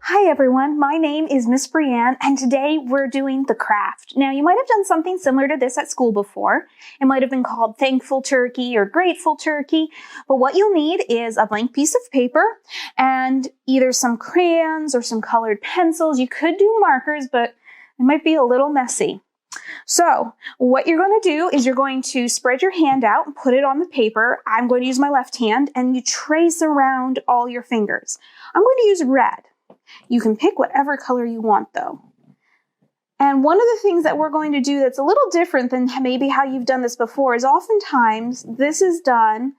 Hi everyone, my name is Miss Brianne, and today we're doing the craft. Now, you might have done something similar to this at school before. It might have been called Thankful Turkey or Grateful Turkey, but what you'll need is a blank piece of paper and either some crayons or some colored pencils. You could do markers, but it might be a little messy. So what you're going to do is you're going to spread your hand out and put it on the paper. I'm going to use my left hand, and you trace around all your fingers. I'm going to use red. You can pick whatever color you want, though. And one of the things that we're going to do that's a little different than maybe how you've done this before is oftentimes this is done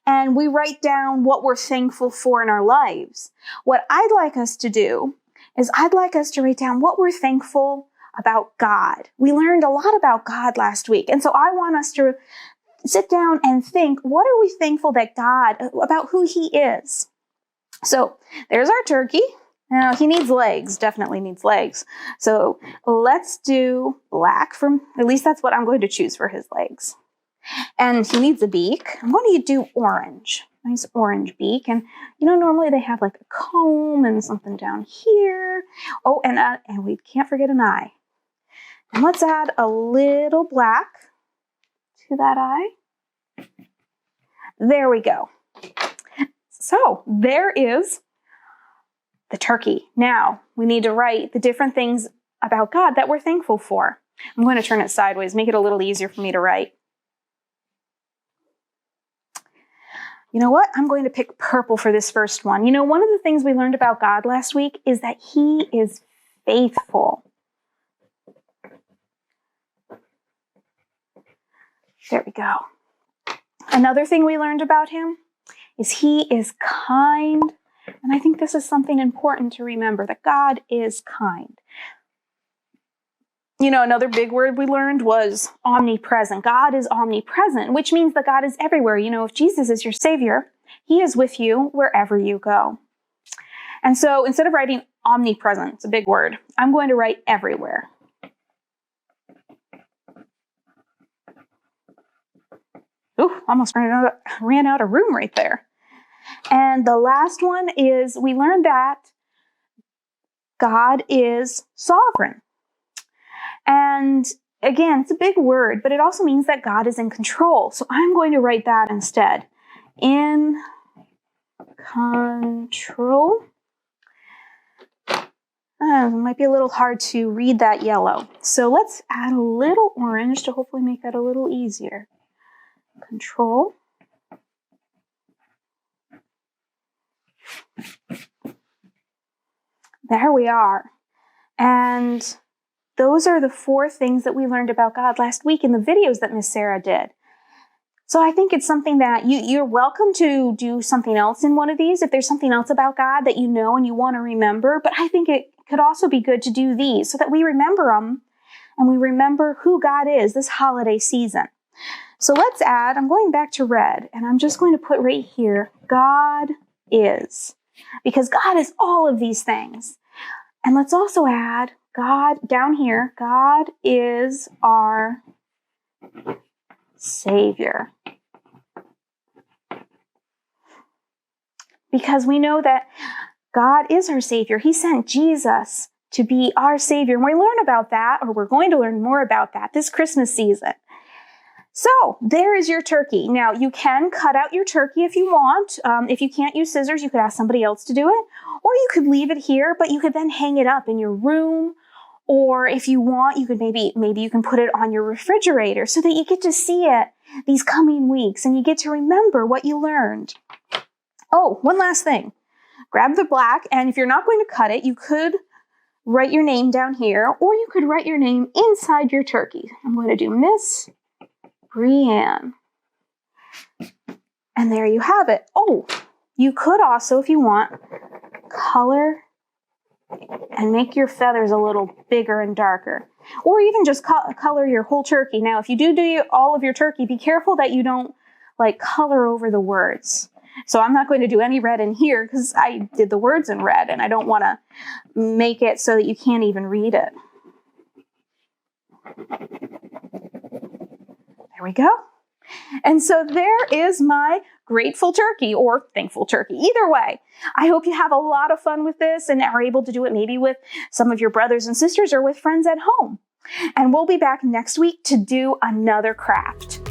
and we write down what we're thankful for in our lives. What I'd like us to do is I'd like us to write down what we're thankful about God. We learned a lot about God last week, and so I want us to sit down and think, what are we thankful that God, about who He is? So there's our turkey. Now, he needs legs, definitely needs legs. So let's do black, at least that's what I'm going to choose for his legs. And he needs a beak. I'm going to do orange, nice orange beak. And normally they have like a comb and something down here. Oh, and we can't forget an eye. And let's add a little black to that eye. There we go. So there is the turkey. Now, we need to write the different things about God that we're thankful for. I'm going to turn it sideways, make it a little easier for me to write. You know what? I'm going to pick purple for this first one. One of the things we learned about God last week is that He is faithful. There we go. Another thing we learned about Him is He is kind. And I think this is something important to remember, that God is kind. Another big word we learned was omnipresent. God is omnipresent, which means that God is everywhere. If Jesus is your Savior, He is with you wherever you go. And so instead of writing omnipresent, it's a big word, I'm going to write everywhere. Ooh, almost ran out of room right there. And the last one is we learned that God is sovereign. And again, it's a big word, but it also means that God is in control. So I'm going to write that instead. In control. It might be a little hard to read that yellow. So let's add a little orange to hopefully make that a little easier. Control. There we are. And those are the 4 things that we learned about God last week in the videos that Miss Sarah did. So I think it's something that you're welcome to do something else in one of these if there's something else about God that you know and you want to remember. But I think it could also be good to do these so that we remember them and we remember who God is this holiday season. So let's add, I'm going back to red, and I'm just going to put right here, God is. Because God is all of these things. And let's also add God down here. God is our Savior. Because we know that God is our Savior. He sent Jesus to be our Savior. And we learn about that, or we're going to learn more about that this Christmas season. So there is your turkey. Now, you can cut out your turkey if you want. If you can't use scissors, you could ask somebody else to do it. Or you could leave it here, but you could then hang it up in your room. Or if you want, you could maybe you can put it on your refrigerator so that you get to see it these coming weeks and you get to remember what you learned. Oh, one last thing. Grab the black, and if you're not going to cut it, you could write your name down here, or you could write your name inside your turkey. I'm going to do Miss Brianne. And there you have it. Oh, you could also, if you want, color and make your feathers a little bigger and darker. Or even just color your whole turkey. Now, if you do all of your turkey, be careful that you don't color over the words. So I'm not going to do any red in here because I did the words in red and I don't want to make it so that you can't even read it. There we go. And so there is my grateful turkey or thankful turkey. Either way, I hope you have a lot of fun with this and are able to do it maybe with some of your brothers and sisters or with friends at home. And we'll be back next week to do another craft.